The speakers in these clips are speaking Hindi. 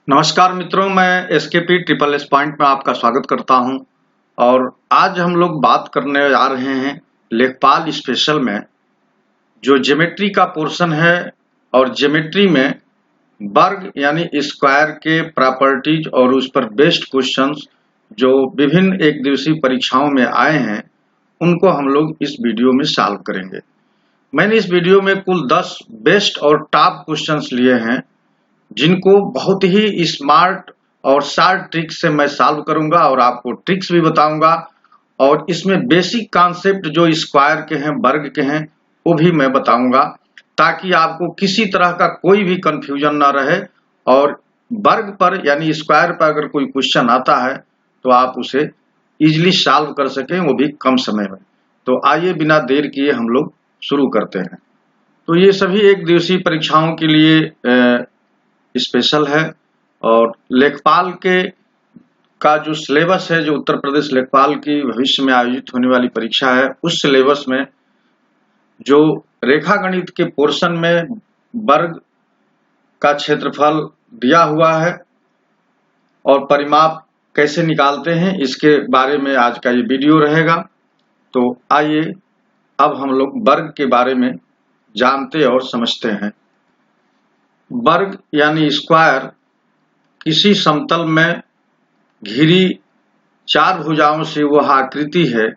नमस्कार मित्रों, मैं एसकेपी ट्रिपल एस पॉइंट में आपका स्वागत करता हूं। और आज हम लोग बात करने जा रहे हैं लेखपाल स्पेशल में जो ज्योमेट्री का पोर्शन है। और ज्योमेट्री में वर्ग यानी स्क्वायर के प्रॉपर्टीज और उस पर बेस्ड क्वेश्चंस जो विभिन्न एक दिवसीय परीक्षाओं में आए हैं, उनको हम लोग इस वीडियो में सॉल्व करेंगे। मैंने इस वीडियो में कुल 10 बेस्ट और टॉप क्वेश्चंस लिए हैं, जिनको बहुत ही स्मार्ट और शार्ट ट्रिक से मैं सॉल्व करूंगा और आपको ट्रिक्स भी बताऊंगा। और इसमें बेसिक कॉन्सेप्ट जो स्क्वायर के हैं, वर्ग के हैं, वो भी मैं बताऊंगा, ताकि आपको किसी तरह का कोई भी कंफ्यूजन ना रहे। और वर्ग पर यानी स्क्वायर पर अगर कोई क्वेश्चन आता है तो आप उसे इजीली सॉल्व कर सकें, वो भी कम समय में। तो आइए बिना देर किए हम लोग शुरू करते हैं। तो ये सभी एक दिवसीय परीक्षाओं के लिए स्पेशल है। और लेखपाल के का जो सिलेबस है, जो उत्तर प्रदेश लेखपाल की भविष्य में आयोजित होने वाली परीक्षा है, उस सिलेबस में जो रेखा गणित के पोर्शन में वर्ग का क्षेत्रफल दिया हुआ है और परिमाप कैसे निकालते हैं, इसके बारे में आज का ये वीडियो रहेगा। तो आइए अब हम लोग वर्ग के बारे में जानते और समझते हैं। वर्ग यानी स्क्वायर किसी समतल में घिरी 4 भुजाओं से वह आकृति है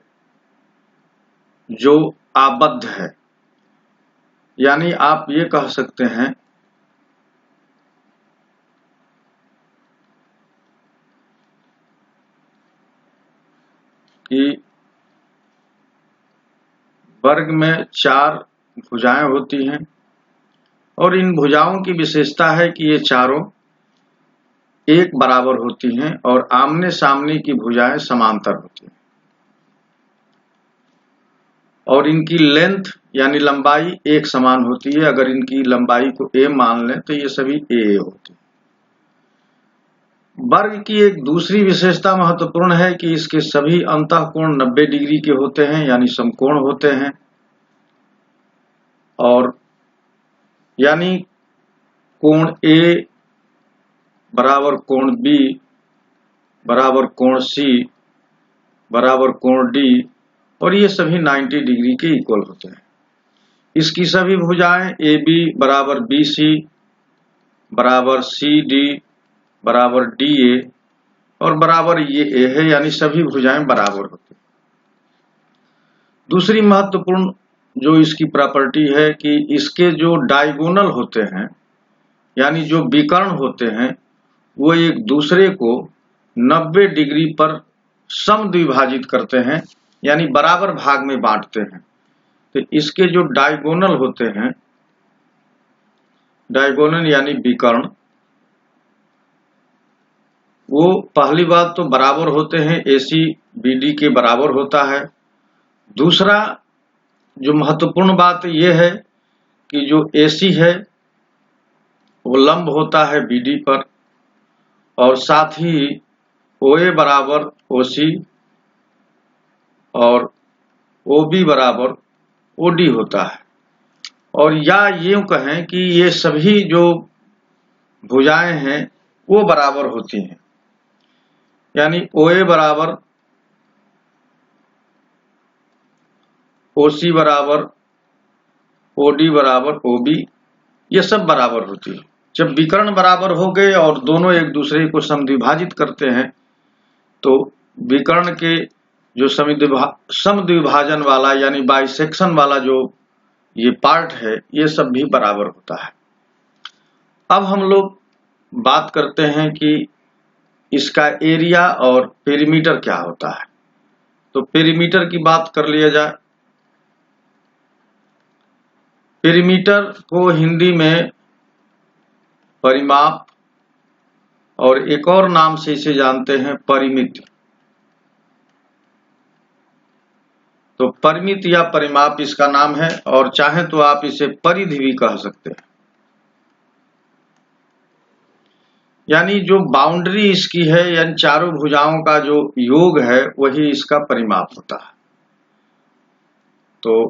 जो आबद्ध है। यानी आप ये कह सकते हैं कि वर्ग में 4 भुजाएं होती हैं और इन भुजाओं की विशेषता है कि ये चारों एक बराबर होती हैं और आमने सामने की भुजाएं समांतर होती हैं। और इनकी लेंथ यानी लंबाई एक समान होती है। अगर इनकी लंबाई को a मान लें तो ये सभी a होती है। वर्ग की एक दूसरी विशेषता महत्वपूर्ण है कि इसके सभी अंतःकोण 90 डिग्री के होते हैं, यानी समकोण होते हैं। और यानी कोण A बराबर कोण B बराबर कोण C बराबर कोण D, और ये सभी 90 डिग्री के इक्वल होते हैं। इसकी सभी भुजाएं AB बराबर BC बराबर CD बराबर DA और बराबर ये A है, यानी सभी भुजाएं बराबर होती हैं। दूसरी महत्वपूर्ण जो इसकी प्रॉपर्टी है कि इसके जो डायगोनल होते हैं, यानी जो विकर्ण होते हैं, वो एक दूसरे को 90 डिग्री पर समद्विभाजित करते हैं, यानी बराबर भाग में बांटते हैं। तो इसके जो डायगोनल होते हैं, डायगोनल यानी विकर्ण, वो पहली बात तो बराबर होते हैं, AC BD के बराबर होता है। दूसरा जो महत्वपूर्ण बात यह है कि जो AC है वो लंब होता है BD पर, और साथ ही OA बराबर OC और OB बराबर OD होता है। और या यूं कहें कि ये सभी जो भुजाएं हैं वो बराबर होती हैं, यानी OA बराबर OC बराबर OD बराबर OB, ये सब बराबर होती है। जब विकर्ण बराबर हो गए और दोनों एक दूसरे को समद्विभाजित करते हैं, तो विकर्ण के जो समद्विभाजन वाला यानी बाइसेक्शन वाला जो ये पार्ट है, ये सब भी बराबर होता है। अब हम लोग बात करते हैं कि इसका एरिया और पेरीमीटर क्या होता है। तो पेरीमीटर की बात कर लिया जाए। पेरीमीटर को हिंदी में परिमाप और एक और नाम से इसे जानते हैं परिमिति। तो परिमित या परिमाप इसका नाम है, और चाहे तो आप इसे परिधि भी कह सकते हैं। यानी जो बाउंड्री इसकी है, यानी चारों भुजाओं का जो योग है, वही इसका परिमाप होता है। तो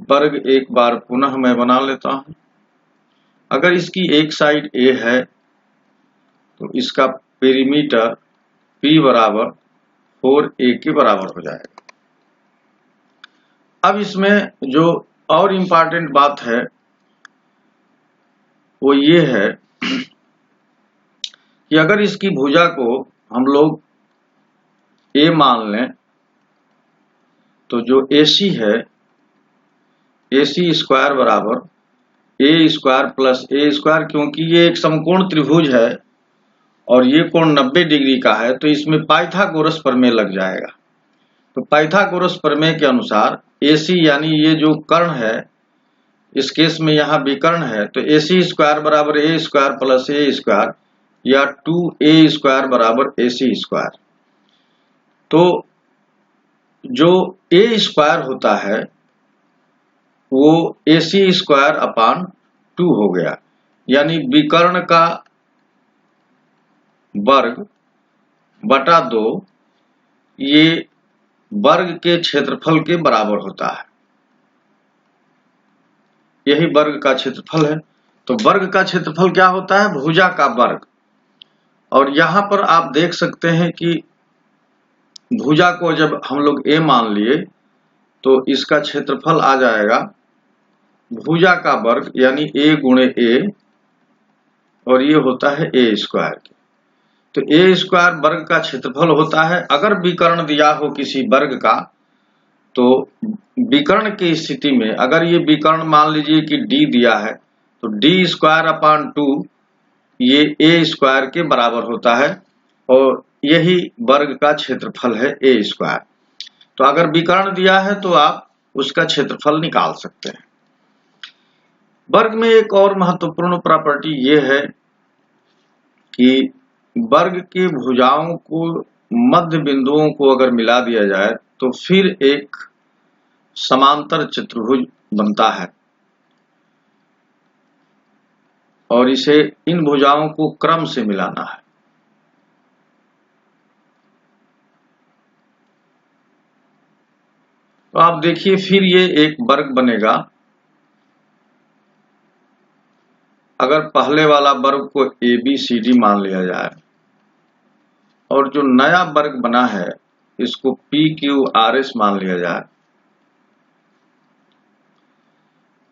वर्ग एक बार पुनः मैं बना लेता हूं। अगर इसकी एक साइड A है तो इसका पेरीमीटर P बराबर 4a के बराबर हो जाएगा। अब इसमें जो और इम्पॉर्टेंट बात है वो ये है कि अगर इसकी भुजा को हम लोग a मान लें तो जो AC है AC स्क्वायर बराबर a square plus a square, क्योंकि ये एक समकोण त्रिभुज है और ये कोण 90 डिग्री का है तो इसमें पाइथागोरस प्रमेय लग जाएगा। तो पाइथागोरस प्रमेय के अनुसार AC यानी ये जो कर्ण है, इस केस में यहाँ विकर्ण है, तो AC स्क्वायर बराबर a square plus a square या 2a स्क्वायर बराबर AC स्क्वायर। तो जो a स्क्वायर होता है वो AC स्क्वायर अपान 2 हो गया, यानी विकर्ण का वर्ग बटा 2 ये वर्ग के क्षेत्रफल के बराबर होता है। यही वर्ग का क्षेत्रफल है। तो वर्ग का क्षेत्रफल क्या होता है? भुजा का वर्ग। और यहां पर आप देख सकते हैं कि भुजा को जब हम लोग a मान लिए तो इसका क्षेत्रफल आ जाएगा भुजा का वर्ग यानी a गुणे a, और ये होता है a स्क्वायर। तो a स्क्वायर वर्ग का क्षेत्रफल होता है। अगर विकर्ण दिया हो किसी वर्ग का तो विकर्ण की स्थिति में अगर ये विकर्ण मान लीजिए कि d दिया है तो d स्क्वायर अपान 2 ये a स्क्वायर के बराबर होता है और यही वर्ग का क्षेत्रफल है a स्क्वायर। तो अगर विकर्ण दिया है तो आप उसका क्षेत्रफल निकाल सकते हैं। वर्ग में एक और महत्वपूर्ण प्रॉपर्टी ये है कि वर्ग की भुजाओं को मध्य बिंदुओं को अगर मिला दिया जाए तो फिर एक समांतर चतुर्भुज बनता है और इसे इन भुजाओं को क्रम से मिलाना है। तो आप देखिए फिर ये एक वर्ग बनेगा। अगर पहले वाला वर्ग को ABCD मान लिया जाए और जो नया वर्ग बना है इसको PQRS मान लिया जाए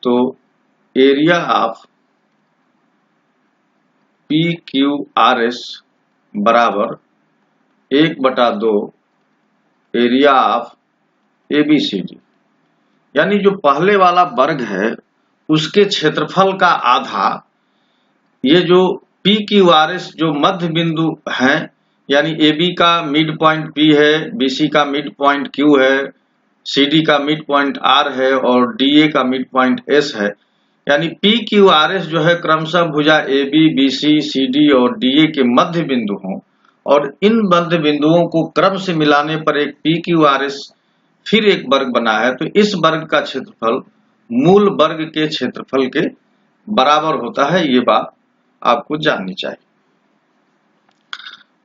तो एरिया ऑफ PQRS बराबर 1/2 एरिया ऑफ ABCD, यानी जो पहले वाला वर्ग है उसके क्षेत्रफल का आधा ये जो PQRS जो मध्य बिंदु है, यानी AB का मिड पॉइंट P है, BC का मिड पॉइंट Q है, CD का मिड पॉइंट R है और DA का मिड पॉइंट S है, यानी PQRS जो है क्रमशः भुजा AB, BC, CD और DA के मध्य बिंदु हों और इन मध्य बिंदुओं को क्रम से मिलाने पर एक PQRS फिर एक वर्ग बना है। तो इस वर्ग का क्षेत्रफल मूल वर्ग के क्षेत्रफल के बराबर होता है। ये बात आपको जाननी चाहिए।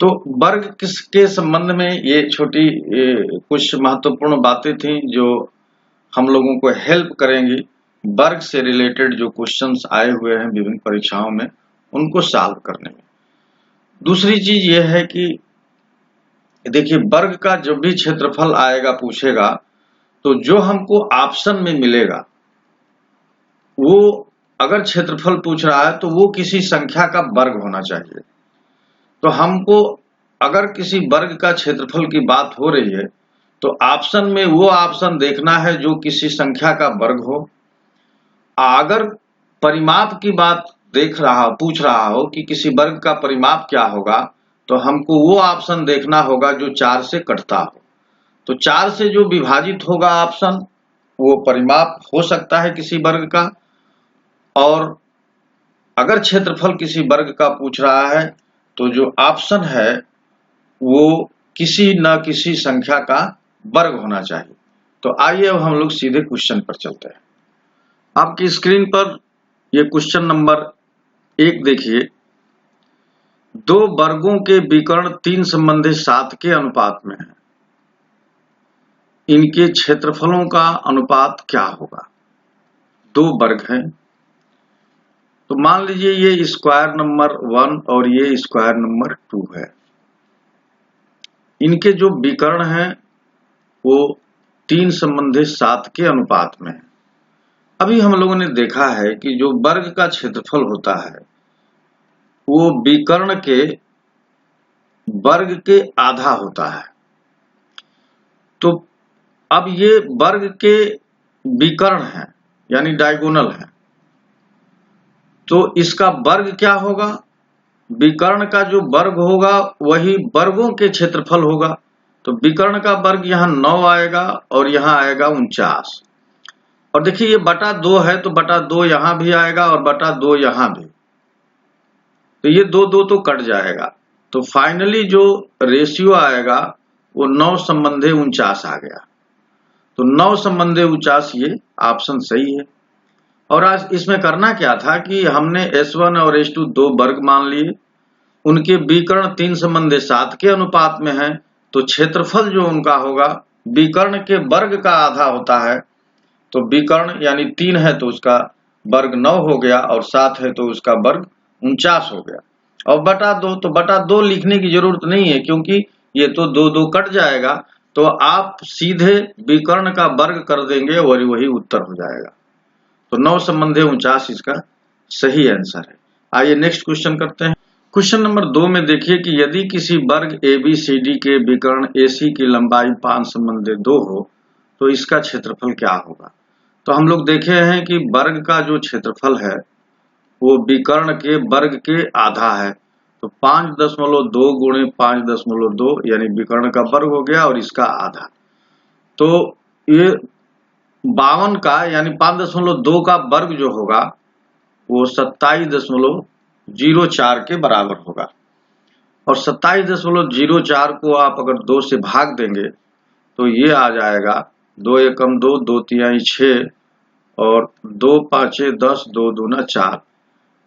तो वर्ग के संबंध में ये छोटी कुछ महत्वपूर्ण बातें थी जो हम लोगों को हेल्प करेंगी वर्ग से रिलेटेड जो क्वेश्चंस आए हुए हैं विभिन्न परीक्षाओं में उनको सॉल्व करने में। दूसरी चीज ये है कि देखिए वर्ग का जब भी क्षेत्रफल आएगा पूछेगा तो जो हमको ऑप्शन में मिलेगा वो अगर क्षेत्रफल पूछ रहा है तो वो किसी संख्या का वर्ग होना चाहिए। तो हमको अगर किसी वर्ग का क्षेत्रफल की बात हो रही है तो ऑप्शन में वो ऑप्शन देखना है जो किसी संख्या का वर्ग हो। अगर परिमाप की बात पूछ रहा हो कि किसी वर्ग का परिमाप क्या होगा तो हमको वो ऑप्शन देखना होगा जो 4 से कटता हो। तो 4 से जो विभाजित होगा ऑप्शन वो परिमाप हो सकता है किसी वर्ग का। और अगर क्षेत्रफल किसी वर्ग का पूछ रहा है तो जो ऑप्शन है वो किसी न किसी संख्या का वर्ग होना चाहिए। तो आइए अब हम लोग सीधे क्वेश्चन पर चलते हैं। आपकी स्क्रीन पर ये क्वेश्चन नंबर 1 देखिए। 2 वर्गों के विकर्ण 3 संबंधित 7 के अनुपात में है। इनके क्षेत्रफलों का अनुपात क्या होगा? 2 वर्ग हैं तो मान लीजिए ये स्क्वायर नंबर 1 और ये स्क्वायर नंबर 2 है। इनके जो विकर्ण हैं वो 3 संबंधित 7 के अनुपात में है। अभी हम लोगों ने देखा है कि जो वर्ग का क्षेत्रफल होता है वो विकर्ण के वर्ग के आधा होता है। तो अब ये वर्ग के विकर्ण है यानी डायगोनल है, तो इसका वर्ग क्या होगा? विकर्ण का जो वर्ग होगा वही वर्गों के क्षेत्रफल होगा। तो विकर्ण का वर्ग यहाँ 9 आएगा और यहाँ आएगा 49। और देखिए ये बटा 2 है तो बटा 2 यहाँ भी आएगा और बटा 2 यहाँ भी, तो ये 2 तो कट जाएगा। तो फाइनली जो रेशियो आएगा वो 9 संबंधे 49 आ गया। तो 9 संबंधे 49 ये ऑप्शन सही है। और आज इसमें करना क्या था कि हमने S1 और S2 दो वर्ग मान लिए, उनके विकर्ण 3 संबंधे 7 के अनुपात में है, तो क्षेत्रफल जो उनका होगा विकर्ण के वर्ग का आधा होता है। तो विकर्ण यानी 3 है तो उसका वर्ग 9 हो गया और 7 है तो उसका वर्ग 49 हो गया। और बटा 2, तो बटा 2 लिखने की जरूरत नहीं है क्योंकि ये तो 2 कट जाएगा, तो आप सीधे विकर्ण का वर्ग कर देंगे और वही उत्तर हो जाएगा। तो 9 संबंधे 49 इसका सही आंसर है। आइए नेक्स्ट क्वेश्चन करते हैं। क्वेश्चन नंबर 2 में देखिए कि यदि किसी वर्ग ABCD के विकर्ण AC की लंबाई 5 संबंधे 2 हो तो इसका क्षेत्रफल क्या होगा? तो हम लोग देखे हैं कि वर्ग का जो क्षेत्रफल है वो विकर्ण के वर्ग के आधा है। तो 5.2 गुणे 5.2 यानी विकर्ण का वर्ग हो गया और इसका आधा। तो ये 52 का यानी 5.2 का वर्ग जो होगा वो 27.04 के बराबर होगा। और 27.04 को आप अगर 2 से भाग देंगे तो ये आ जाएगा 2 एकम 2, 2 तिहाई 6 और 2 पाँचे 10, 2 दूना 4,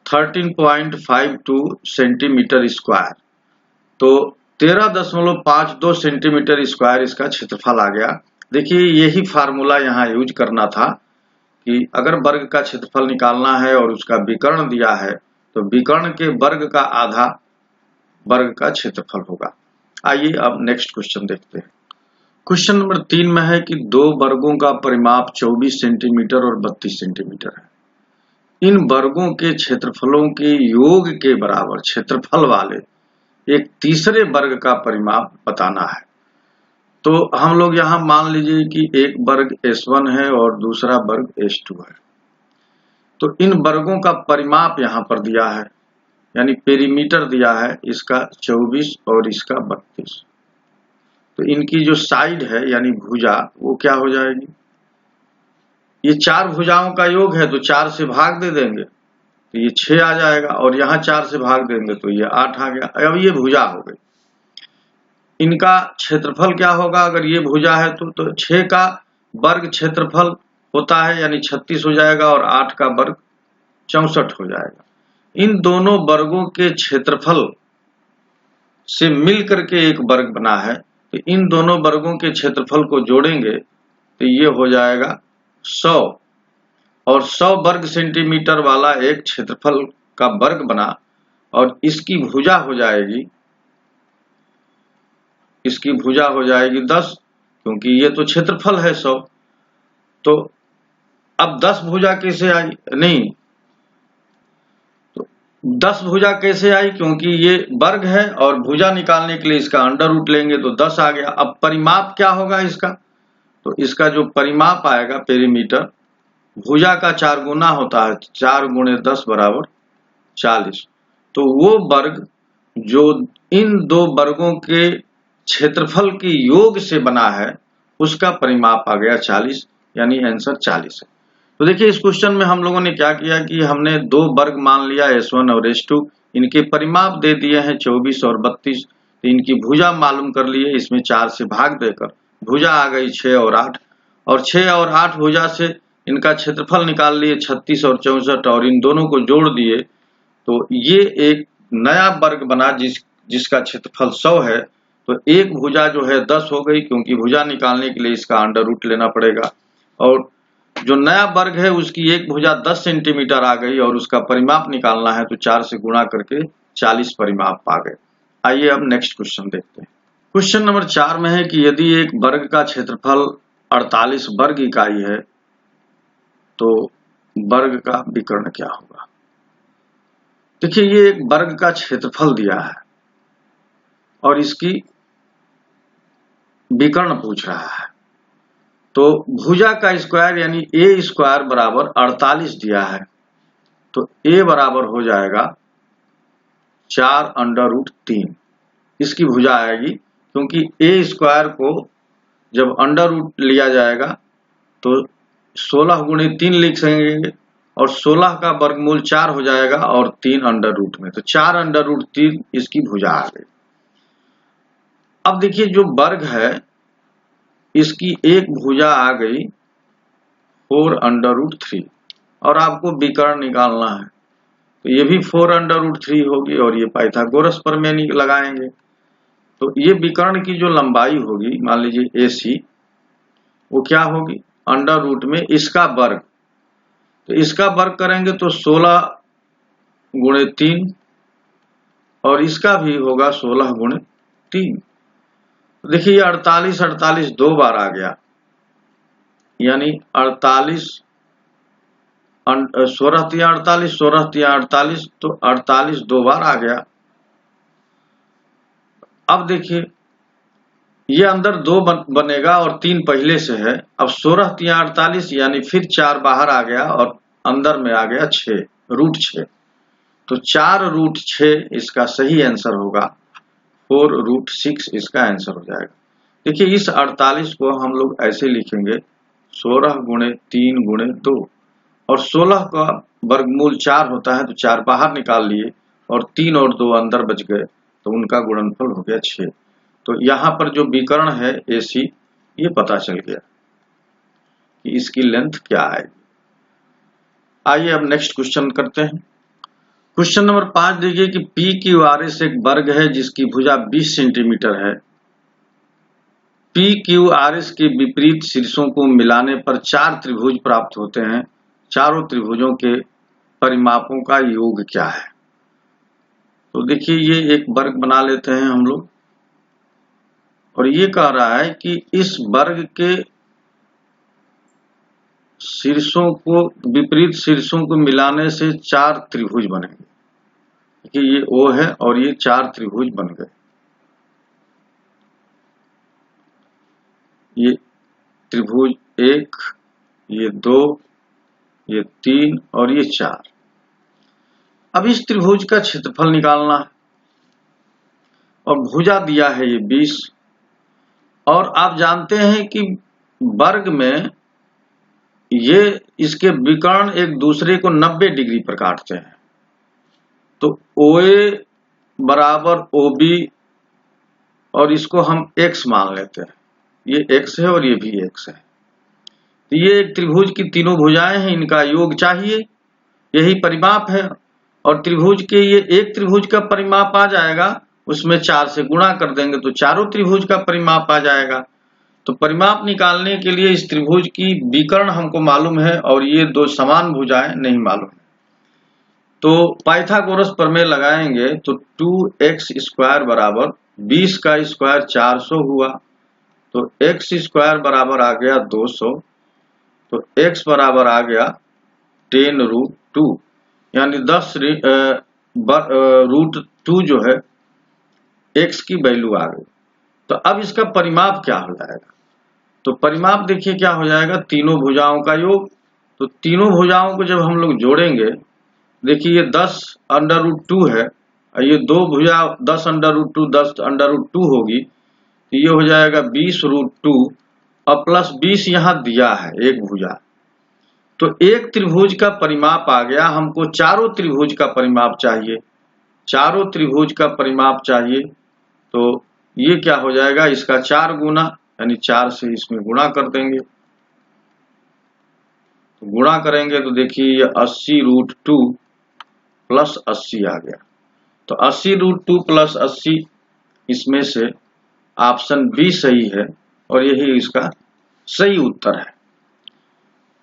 13.52 सेंटीमीटर स्क्वायर। तो 13.52 सेंटीमीटर स्क्वायर इसका क्षेत्रफल आ गया। देखिए यही फार्मूला यहाँ यूज करना था कि अगर वर्ग का क्षेत्रफल निकालना है और उसका विकर्ण दिया है तो विकर्ण के वर्ग का आधा वर्ग का क्षेत्रफल होगा। आइए अब नेक्स्ट क्वेश्चन देखते हैं। क्वेश्चन नंबर 3 में है कि दो वर्गों का परिमाप 24 सेंटीमीटर और 32 सेंटीमीटर है। इन वर्गों के क्षेत्रफलों के योग के बराबर क्षेत्रफल वाले एक तीसरे वर्ग का परिमाप बताना है। तो हम लोग यहाँ मान लीजिए कि एक वर्ग S1 है और दूसरा वर्ग S2 है। तो इन वर्गों का परिमाप यहाँ पर दिया है यानी पेरीमीटर दिया है, इसका 24 और इसका 32। तो इनकी जो साइड है यानी भुजा वो क्या हो जाएगी? ये 4 भुजाओं का योग है तो 4 से भाग दे देंगे तो ये 6 आ जाएगा और यहाँ 4 से भाग देंगे तो ये 8 आ गया। अब ये भुजा हो गई। इनका क्षेत्रफल क्या होगा? अगर ये भुजा है तो 6 का वर्ग क्षेत्रफल होता है यानी 36 हो जाएगा और 8 का वर्ग 64 हो जाएगा। इन दोनों वर्गों के क्षेत्रफल से मिल करके एक वर्ग बना है, तो इन दोनों वर्गों के क्षेत्रफल को जोड़ेंगे तो ये हो जाएगा 100 और 100 वर्ग सेंटीमीटर वाला एक क्षेत्रफल का वर्ग बना और इसकी भुजा हो जाएगी 10 क्योंकि ये तो क्षेत्रफल है 100। तो अब 10 भुजा कैसे आई? नहीं, तो 10 भुजा कैसे आई? क्योंकि ये वर्ग है और भुजा निकालने के लिए इसका अंडर रूट लेंगे तो 10 आ गया। अब परिमाप क्या होगा इसका? तो इसका जो परिमाप आएगा पेरीमीटर, भुजा का 4 गुना होता है, 4 गुणे 10 बराबर 40। तो वो वर्ग जो इन दो वर्गों के क्षेत्रफल के योग से बना है उसका परिमाप आ गया 40 यानी आंसर 40 है। तो देखिए इस क्वेश्चन में हम लोगों ने क्या किया कि हमने दो वर्ग मान लिया S1 और S2, इनके परिमाप दे दिए हैं 24 और 32। तो इनकी भुजा मालूम कर लिए, इसमें 4 से भाग देकर भुजा आ गई 6 और 8 और 6 और 8 भुजा से इनका क्षेत्रफल निकाल लिए 36 और 64 और इन दोनों को जोड़ दिए तो ये एक नया वर्ग बना जिसका क्षेत्रफल 100 है। तो एक भुजा जो है 10 हो गई क्योंकि भुजा निकालने के लिए इसका अंडर रूट लेना पड़ेगा और जो नया वर्ग है उसकी एक भुजा 10 सेंटीमीटर आ गई और उसका परिमाप निकालना है तो 4 से गुणा करके 40 परिमाप आ गए। आइए अब नेक्स्ट क्वेश्चन देखते हैं। क्वेश्चन नंबर 4 में है कि यदि एक वर्ग का क्षेत्रफल 48 वर्ग इकाई है तो वर्ग का विकर्ण क्या होगा। देखिए, ये एक वर्ग का क्षेत्रफल दिया है और इसकी विकर्ण पूछ रहा है। तो भुजा का स्क्वायर यानी ए स्क्वायर बराबर 48 दिया है, तो ए बराबर हो जाएगा 4√3। इसकी भुजा आएगी, क्योंकि ए स्क्वायर को जब अंडर रूट लिया जाएगा तो 16 गुणे 3 लिख सकेंगे और 16 का वर्गमूल 4 हो जाएगा और 3 अंडर रूट में, तो 4√3 इसकी भुजा आ गई। अब देखिए, जो वर्ग है इसकी एक भुजा आ गई 4√3 और आपको विकर्ण निकालना है, तो ये भी 4√3 होगी और ये पाइथागोरस प्रमेय लगाएंगे। तो ये विकर्ण की जो लंबाई होगी, मान लीजिए AC, वो क्या होगी अंडर रूट में इसका वर्ग, तो इसका वर्ग करेंगे तो 16 गुणे 3 और इसका भी होगा 16 गुणे 3। देखिए, 48 दो बार आ गया, यानी 48 16 तिया 48 16 तिया 48, तो 48 दो बार आ गया। अब देखिए, ये अंदर 2 बनेगा और 3 पहले से है। अब 16 तिया 48 यानी फिर 4 बाहर आ गया और अंदर में आ गया 6 √6, तो 4√6 इसका सही आंसर होगा। 4√6 इसका आंसर हो जाएगा। देखिए, इस 48 को हम लोग ऐसे लिखेंगे 16 गुणे 3 गुणे 2 और 16 का वर्गमूल 4 होता है, तो 4 बाहर निकाल लिए और 3 और 2 अंदर बच गए, तो उनका गुणनफल हो गया 6। तो यहाँ पर जो विकर्ण है AC, ये पता चल गया कि इसकी लेंथ क्या आएगी। आइए अब नेक्स्ट क्वेश्चन करते हैं। क्वेश्चन नंबर 5 देखिए कि PQRS एक वर्ग है जिसकी भुजा 20 सेंटीमीटर है। PQRS के विपरीत शीर्षों को मिलाने पर 4 त्रिभुज प्राप्त होते हैं। चारों त्रिभुजों के परिमापों का योग क्या है। तो देखिए, ये एक वर्ग बना लेते हैं हम लोग और ये कह रहा है कि इस वर्ग के शीर्षों को विपरीत शीर्षों को मिलाने से 4 त्रिभुज बनेंगे। देखिए, ये O है और ये 4 त्रिभुज बन गए। ये त्रिभुज 1, ये 2, ये 3 और ये 4। अब इस त्रिभुज का क्षेत्रफल निकालना है और भुजा दिया है ये 20, और आप जानते हैं कि वर्ग में ये इसके विकर्ण एक दूसरे को 90 डिग्री पर काटते हैं। तो OA बराबर OB और इसको हम X मान लेते हैं, ये X है और ये भी X है। तो ये एक त्रिभुज की तीनों भुजाएं हैं, इनका योग चाहिए, यही परिमाप है। और त्रिभुज के ये एक त्रिभुज का परिमाप आ जाएगा, उसमें 4 से गुणा कर देंगे तो चारों त्रिभुज का परिमाप आ जाएगा। तो परिमाप निकालने के लिए इस त्रिभुज की विकर्ण हमको मालूम है और ये 2 समान भुजाएं नहीं मालूम है। तो पाइथागोरस प्रमेय लगाएंगे तो 2x² बराबर 20 का स्क्वायर 400 हुआ, तो x² बराबर आ गया 200, तो x बराबर आ गया 10√2, यानी 10√2 जो है x की वैल्यू आ गई। तो अब इसका परिमाप क्या हो जाएगा। तो परिमाप देखिए क्या हो जाएगा, तीनों भुजाओं का योग। तो तीनों भुजाओं को जब हम लोग जोड़ेंगे, देखिए ये 10√2 है और ये 2 भुजा 10√2 10√2 होगी, तो ये हो जाएगा 20√2 और प्लस 20 यहाँ दिया है एक भुजा। तो एक त्रिभुज का परिमाप आ गया, हमको चारों त्रिभुज का परिमाप चाहिए। चारों त्रिभुज का परिमाप चाहिए, तो ये क्या हो जाएगा, इसका 4 गुना, यानी 4 से इसमें गुणा कर देंगे। तो गुणा करेंगे तो देखिए ये 80√2 प्लस 80 आ गया। तो 80√2 प्लस 80, इसमें से ऑप्शन बी सही है और यही इसका सही उत्तर है।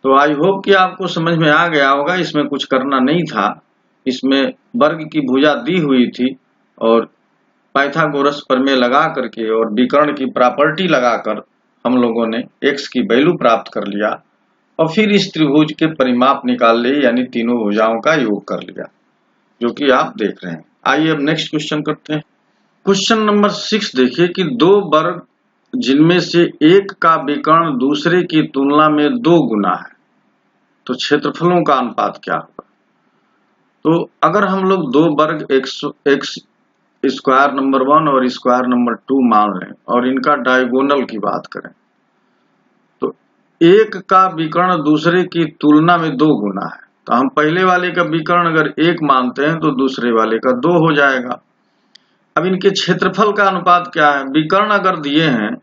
तो आई होप कि आपको समझ में आ गया होगा, इसमें कुछ करना नहीं था। इसमें वर्ग की भुजा दी हुई थी और पाइथागोरस प्रमेय लगा करके और विकर्ण की प्रॉपर्टी लगाकर हम लोगों ने x की वैल्यू प्राप्त कर लिया और फिर इस त्रिभुज के परिमाप निकाल लिए, यानी तीनों भुजाओं का योग कर लिया, जो कि आप देख रहे हैं। आइए अब नेक्स्ट क्वेश्चन करते हैं। क्वेश्चन नंबर 6 देखिए कि दो वर्ग जिनमें से एक का विकर्ण दूसरे की तुलना में 2 गुना है, तो क्षेत्रफलों का अनुपात क्या होगा। तो अगर हम लोग दो वर्ग x स्क्वायर नंबर 1 और स्क्वायर नंबर 2 मान लें और इनका डायगोनल की बात करें, तो एक का विकर्ण दूसरे की तुलना में 2 गुना है, तो हम पहले वाले का विकर्ण अगर 1 मानते हैं तो दूसरे वाले का 2 हो जाएगा। अब इनके क्षेत्रफल का अनुपात क्या है। विकर्ण अगर दिए हैं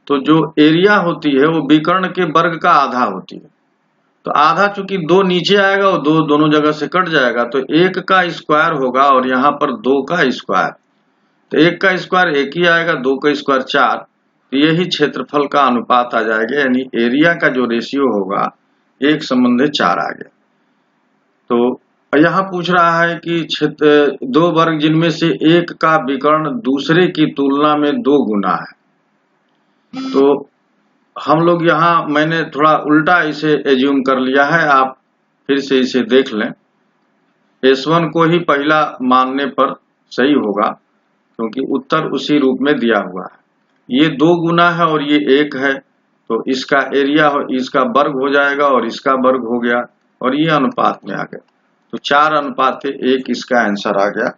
तो जो एरिया होती है वो विकर्ण के वर्ग का आधा होती है, तो आधा चूंकि 2 नीचे आएगा और 2 दोनों जगह से कट जाएगा, तो 1 का स्क्वायर होगा और यहाँ पर 2 का स्क्वायर, तो 1 का स्क्वायर 1 ही आएगा, 2 का स्क्वायर 4, तो यही क्षेत्रफल का अनुपात आ जाएगा, यानी एरिया का जो रेशियो होगा 1:4 आ गया। तो यहाँ पूछ रहा है कि दो वर्ग जिनमें से एक का विकर्ण दूसरे की तुलना में 2 गुना है, तो हम लोग यहाँ मैंने थोड़ा उल्टा इसे एज्यूम कर लिया है, आप फिर से इसे देख लें। S1 को ही पहला मानने पर सही होगा, क्योंकि उत्तर उसी रूप में दिया हुआ है। ये 2 गुना है और ये 1 है, तो इसका एरिया इसका वर्ग हो जाएगा और इसका वर्ग हो गया और ये अनुपात में आ गया, तो 4:1 इसका आंसर आ गया।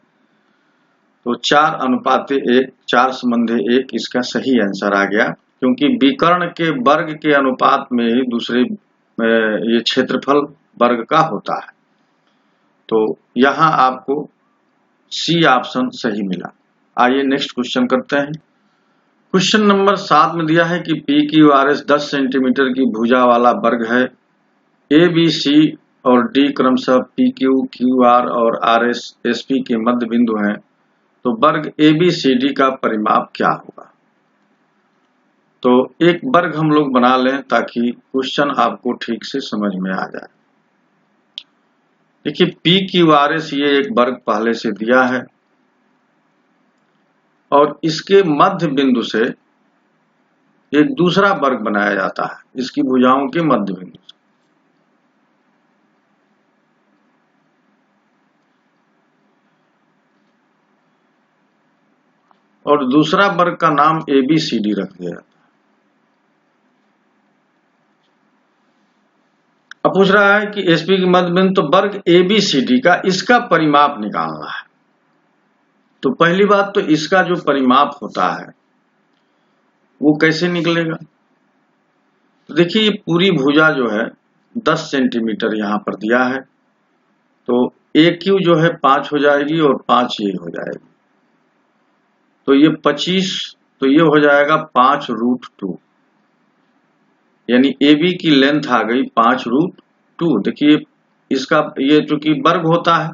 तो 4:1, 4:1 इसका सही आंसर आ गया, क्योंकि विकर्ण के वर्ग के अनुपात में ही दूसरे ये क्षेत्रफल वर्ग का होता है। तो यहाँ आपको सी ऑप्शन सही मिला। आइए नेक्स्ट क्वेश्चन करते हैं। क्वेश्चन नंबर 7 में दिया है कि PQRS 10 सेंटीमीटर की भुजा वाला वर्ग है। ABC और D क्रमशः PQ, QR और RS, SP के मध्य बिंदु हैं, तो वर्ग ABCD का परिमाप क्या होगा। तो एक वर्ग हम लोग बना लें ताकि क्वेश्चन आपको ठीक से समझ में आ जाए। देखिए PQRS ये एक वर्ग पहले से दिया है और इसके मध्य बिंदु से एक दूसरा वर्ग बनाया जाता है, इसकी भुजाओं के मध्य बिंदु से। और दूसरा वर्ग का नाम ABCD रख दिया जाता है। अब पूछ रहा है कि SP की मध्य बिंदु, तो वर्ग ABCD का इसका परिमाप निकालना है। तो पहली बात तो इसका जो परिमाप होता है वो कैसे निकलेगा। तो देखिए ये पूरी भुजा जो है 10 सेंटीमीटर यहाँ पर दिया है, तो AQ जो है 5 हो जाएगी और 5 ये हो जाएगी, तो ये 25, तो ये हो जाएगा 5√2, यानी AB की लेंथ आ गई 5√2। देखिए इसका ये चूंकि वर्ग होता है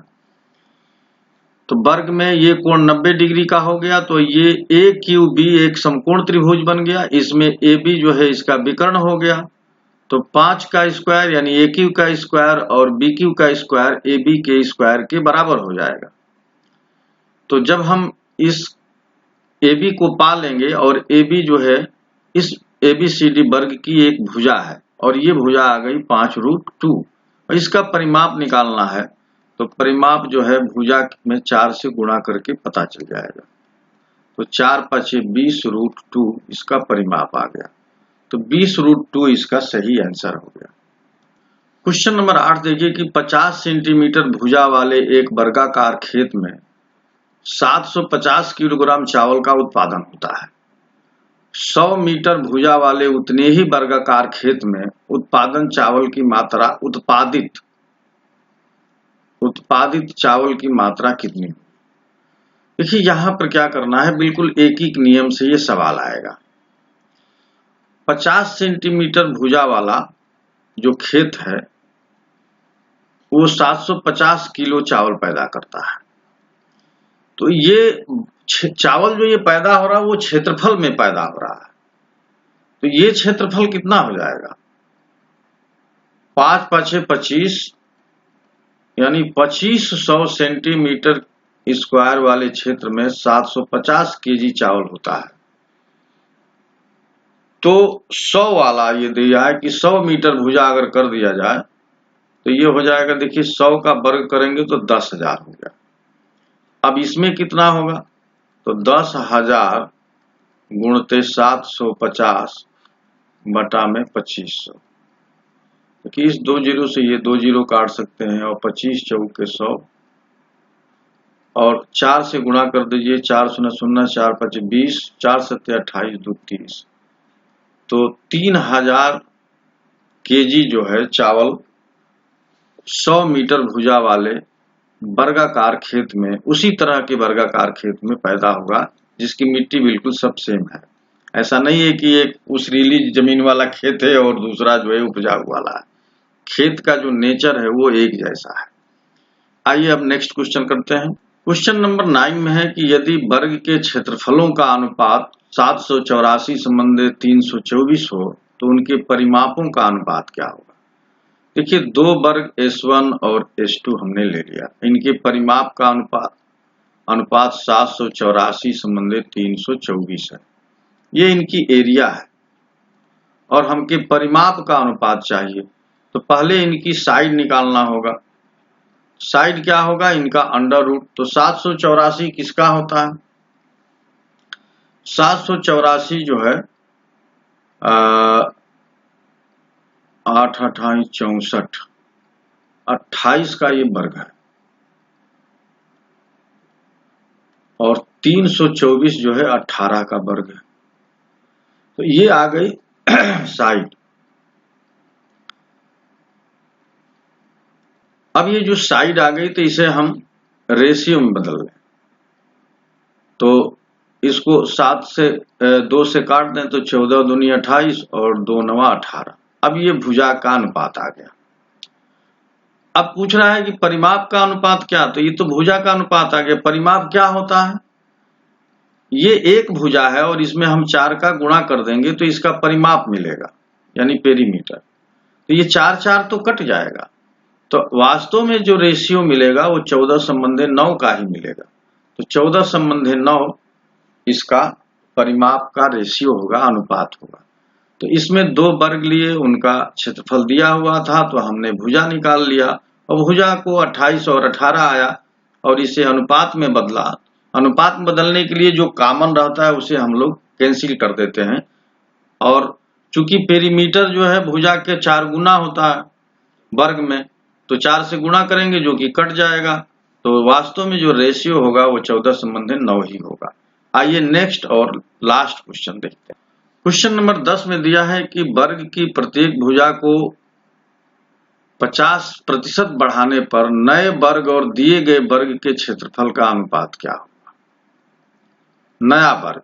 तो वर्ग में ये कोण 90 डिग्री का हो गया, तो ये AQB एक समकोण त्रिभुज बन गया। इसमें AB जो है इसका विकर्ण हो गया, तो 5 का स्क्वायर यानी AQ का स्क्वायर और BQ का स्क्वायर AB के स्क्वायर के बराबर हो जाएगा। तो जब हम इस AB को पा लेंगे और AB जो है इस ABCD वर्ग की एक भुजा है और ये भुजा आ गई 5√2, और इसका परिमाप निकालना है, तो परिमाप जो है भुजा में 4 से गुणा करके पता चल जाएगा। तो 4×5 20√2 इसका परिमाप आ गया, तो 20√2 इसका सही आंसर हो गया। क्वेश्चन नंबर 8 देखिए कि 50 सेंटीमीटर भुजा वाले एक वर्गाकार खेत में 750 किलोग्राम चावल का उत्पादन होता है। 100 मीटर भुजा वाले उतने ही वर्गाकार खेत में उत्पादन चावल की मात्रा उत्पादित चावल की मात्रा कितनी। देखिए यहां पर क्या करना है, बिल्कुल एक ही नियम से ये सवाल आएगा। 50 सेंटीमीटर भुजा वाला जो खेत है वो 750 किलो चावल पैदा करता है, तो ये चावल जो ये पैदा हो रहा है वो क्षेत्रफल में पैदा हो रहा है, तो ये क्षेत्रफल कितना हो जाएगा। 5 पाँचे 25 यानी 2500 सेंटीमीटर स्क्वायर वाले क्षेत्र में 750 केजी चावल होता है। तो 100 वाला ये दिया है कि 100 मीटर भुजा अगर कर दिया जाए तो ये हो जाएगा, देखिए 100 का वर्ग करेंगे तो 10,000 हो गया। अब इसमें कितना होगा, तो 10,000 गुणते 750 बटा में 2500, क्योंकि इस 2 जीरो से ये 2 जीरो काट सकते हैं और 25 चौके 100 और 4 से गुणा कर दीजिए, 4 शून्य शून्य 4 5 20, 4 सत्ते 28 2 30, तो 3000 केजी जो है चावल 100 मीटर भुजा वाले वर्गाकार खेत में, उसी तरह के वर्गाकार खेत में पैदा होगा जिसकी मिट्टी बिल्कुल सब सेम है। ऐसा नहीं है कि एक उछरीली जमीन वाला खेत है और दूसरा जो है उपजाऊ वाला है। खेत का जो नेचर है वो एक जैसा है। आइए अब नेक्स्ट क्वेश्चन करते हैं। क्वेश्चन नंबर 9 में है कि यदि वर्ग के क्षेत्रफलों का अनुपात 784 संबंधी 324 हो तो उनके परिमापों का अनुपात क्या होगा। देखिए 2 वर्ग S1 और S2 हमने ले लिया, इनके परिमाप का अनुपात 784 संबंधी 324 है। ये इनकी एरिया है और हमके परिमाप का अनुपात चाहिए, तो पहले इनकी साइड निकालना होगा। साइड क्या होगा, इनका अंडर रूट। तो 784 किसका होता है, 784 जो है 8 28 64 28 का ये वर्ग है और 324 जो है 18 का वर्ग है। तो ये आ गई साइड। अब ये जो साइड आ गई तो इसे हम रेशियो में बदल लें, तो इसको 7 से 2 से काट दें तो 14 दूनी 28 और 2 नवा 18। अब ये भुजा का अनुपात आ गया। अब पूछ रहा है कि परिमाप का अनुपात क्या, तो ये तो भुजा का अनुपात आ गया। परिमाप क्या होता है, ये एक भुजा है और इसमें हम 4 का गुणा कर देंगे तो इसका परिमाप मिलेगा यानी पेरीमीटर। तो ये 4 4 तो कट जाएगा, तो वास्तव में जो रेशियो मिलेगा वो 14 संबंधी 9 का ही मिलेगा। तो 14 संबंधी 9 इसका परिमाप का रेशियो होगा, अनुपात होगा। तो इसमें 2 वर्ग लिए, उनका क्षेत्रफल दिया हुआ था तो हमने भुजा निकाल लिया और भुजा को 28 और 18 आया और इसे अनुपात में बदला। अनुपात में बदलने के लिए जो कॉमन रहता है उसे हम लोग कैंसिल कर देते हैं, और चूंकि पेरीमीटर जो है भुजा के 4 गुना होता है वर्ग में, तो 4 से गुणा करेंगे जो कि कट जाएगा। तो वास्तव में जो रेशियो होगा वो 14 संबंधी 9 ही होगा। आइए नेक्स्ट और लास्ट क्वेश्चन देखते हैं। क्वेश्चन नंबर 10 में दिया है कि वर्ग की प्रत्येक भुजा को 50% बढ़ाने पर नए वर्ग और दिए गए वर्ग के क्षेत्रफल का अनुपात क्या होगा। नया वर्ग,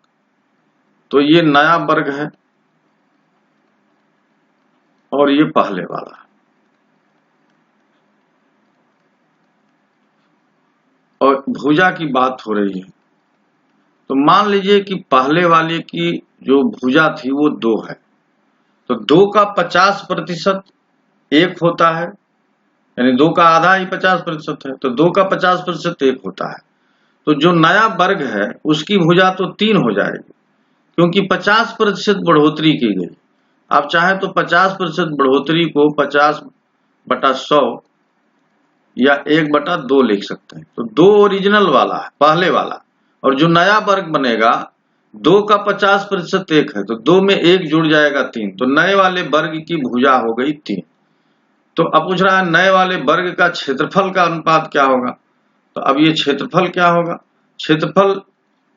तो ये नया वर्ग है और ये पहले वाला है। और भुजा की बात हो रही है, तो मान लीजिए कि पहले वाले की जो भुजा थी वो 2 है, तो 2 का 50% 1 होता है, यानी 2 का आधा ही 50% है, तो 2 का 50% 1 होता है। तो जो नया वर्ग है उसकी भुजा तो 3 हो जाएगी, क्योंकि 50% बढ़ोतरी की गई। आप चाहे तो 50% बढ़ोतरी को 50/100 या 1/2 लिख सकते हैं। तो 2 ओरिजिनल वाला है, पहले वाला, और जो नया वर्ग बनेगा 2 का 50% 1 है, तो 2 में 1 जुड़ जाएगा 3, तो नए वाले वर्ग की भुजा हो गई 3। तो अब पूछ रहा है नए वाले वर्ग का क्षेत्रफल का अनुपात क्या होगा। तो अब ये क्षेत्रफल क्या होगा, क्षेत्रफल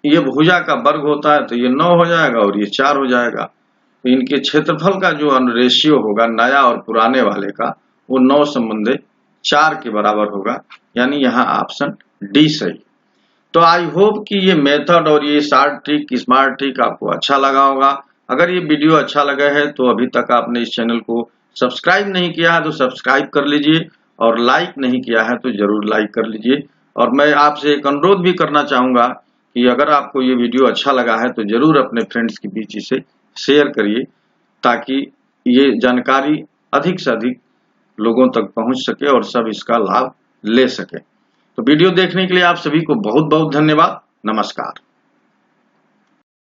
ये भुजा का वर्ग होता है तो ये 9 हो जाएगा और ये 4 हो जाएगा। तो इनके क्षेत्रफल का जो रेशियो होगा नया और पुराने वाले का वो 9 संबंधी 4 के बराबर होगा, यानी यहाँ ऑप्शन डी सही। तो आई होप कि ये मेथड और ये शॉर्ट ट्रिक, स्मार्ट ट्रिक आपको अच्छा लगा होगा। अगर ये वीडियो अच्छा लगा है तो अभी तक आपने इस चैनल को सब्सक्राइब नहीं किया है तो सब्सक्राइब कर लीजिए, और लाइक नहीं किया है तो जरूर लाइक कर लीजिए। और मैं आपसे एक अनुरोध भी करना चाहूंगा कि अगर आपको ये वीडियो अच्छा लगा है तो जरूर अपने फ्रेंड्स के बीच इसे शेयर करिए, ताकि ये जानकारी अधिक से अधिक लोगों तक पहुंच सके और सब इसका लाभ ले सके। तो वीडियो देखने के लिए आप सभी को बहुत बहुत धन्यवाद। नमस्कार।